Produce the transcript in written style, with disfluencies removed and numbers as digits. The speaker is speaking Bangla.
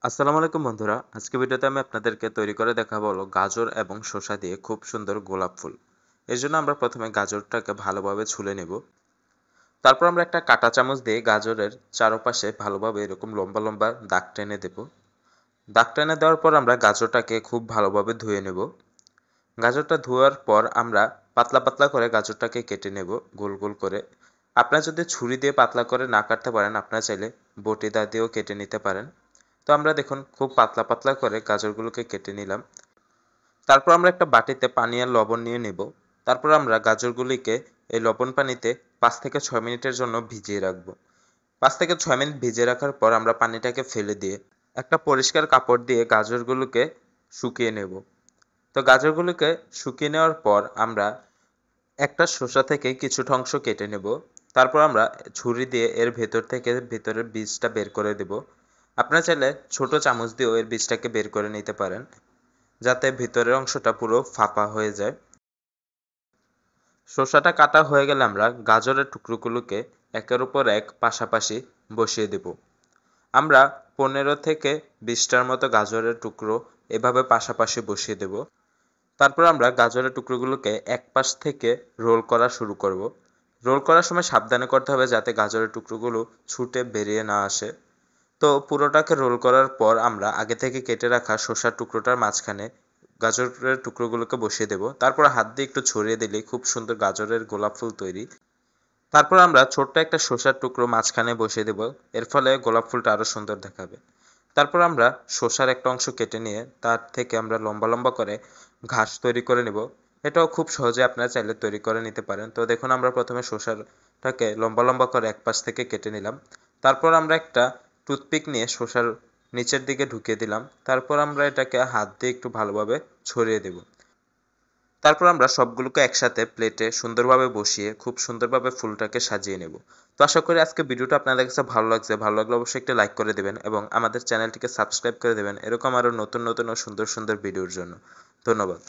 আসসালামু আলাইকুম বন্ধুরা, আজকে ভিডিওতে আমি আপনাদেরকে তৈরি করে দেখাবো হলো গাজর এবং শসা দিয়ে খুব সুন্দর গোলাপ ফুল। এর জন্য আমরা প্রথমে গাজরটাকে ভালোভাবে ছুলে নেব। তারপর আমরা একটা কাঁটা চামচ দিয়ে গাজরের চারপাশে ভালোভাবে এরকম লম্বা লম্বা দাগ টেনে দেব। দাগ টেনে দেওয়ার পর আমরা গাজরটাকে খুব ভালোভাবে ধুয়ে নেব। গাজরটা ধোয়ার পর আমরা পাতলা পাতলা করে গাজরটাকে কেটে নেব গোল গোল করে। আপনারা যদি ছুরি দিয়ে পাতলা করে না কাটতে পারেন, আপনারা চাইলে বটি দা দিয়েও কেটে নিতে পারেন। তো আমরা দেখুন খুব পাতলা পাতলা করে গাজরগুলোকে কেটে নিলাম। তারপর আমরা একটা বাটিতে পানি আর লবণ নিয়ে নেব। তারপর আমরা গাজরগুলিকে এই লবণ পানিতে 5 থেকে 6 মিনিটের জন্য ভিজিয়ে রাখবো। 5 থেকে 6 মিনিট ভিজিয়ে রাখার পর আমরা পানিটাকে ফেলে দিয়ে একটা পরিষ্কার কাপড় দিয়ে গাজরগুলোকে শুকিয়ে নেব। তো গাজরগুলোকে শুকিয়ে নেওয়ার পর আমরা একটা শসা থেকে কিছুটা অংশ কেটে নেব। তারপর আমরা ছুরি দিয়ে এর ভেতর থেকে ভেতরের বীজটা বের করে দেব। আপনারা চাইলে ছোট চামচ দিয়েও এর বীজটাকে বের করে নিতে পারেন, যাতে ভিতরের অংশটা পুরো ফাঁপা হয়ে যায়। শসাটা কাটা হয়ে গেলে আমরা গাজরের টুকরোগুলোকে একের উপর এক পাশাপাশি বসিয়ে দেব। আমরা 15 থেকে 20টার মতো গাজরের টুকরো এভাবে পাশাপাশি বসিয়ে দেব। তারপর আমরা গাজরের টুকরোগুলোকে এক পাশ থেকে রোল করা শুরু করব। রোল করার সময় সাবধানে করতে হবে যাতে গাজরের টুকরোগুলো ছুটে বেরিয়ে না আসে। তো পুরোটাকে রোল করার পর আমরা আগে থেকে কেটে রাখা শসার টুকরোটার মাঝখানে গাজরের টুকরোগুলোকে বসিয়ে দেব। তারপর হাত দিয়ে একটু ছড়িয়ে দিলেই খুব সুন্দর গাজরের গোলাপ ফুল তৈরি। তারপর আমরা ছোট্ট একটা শসার টুকরো মাঝখানে বসিয়ে দেব। এর ফলে গোলাপ ফুলটা আরো সুন্দর দেখাবে। তারপর আমরা শসার একটা অংশ কেটে নিয়ে তার থেকে আমরা লম্বা লম্বা করে ঘাস তৈরি করে নেব। এটাও খুব সহজে আপনারা চাইলে তৈরি করে নিতে পারেন। তো দেখুন আমরা প্রথমে শসাটাকে লম্বা লম্বা করে এক পাশ থেকে কেটে নিলাম। তারপর আমরা একটা টুথপিক নিয়ে শসার নিচের দিকে ঢুকিয়ে দিলাম। তারপর আমরা এটাকে হাত দিয়ে একটু ভালোভাবে ছড়িয়ে দেব। তারপর আমরা সবগুলোকে একসাথে প্লেটে সুন্দরভাবে বসিয়ে খুব সুন্দরভাবে ফুলটাকে সাজিয়ে নেব। তো আশা করি আজকে ভিডিওটা আপনাদের কাছে ভালো লাগছে। ভালো লাগলে অবশ্যই একটা লাইক করে দেবেন এবং আমাদের চ্যানেলটিকে সাবস্ক্রাইব করে দেবেন এরকম আরও নতুন নতুন ও সুন্দর সুন্দর ভিডিওর জন্য। ধন্যবাদ।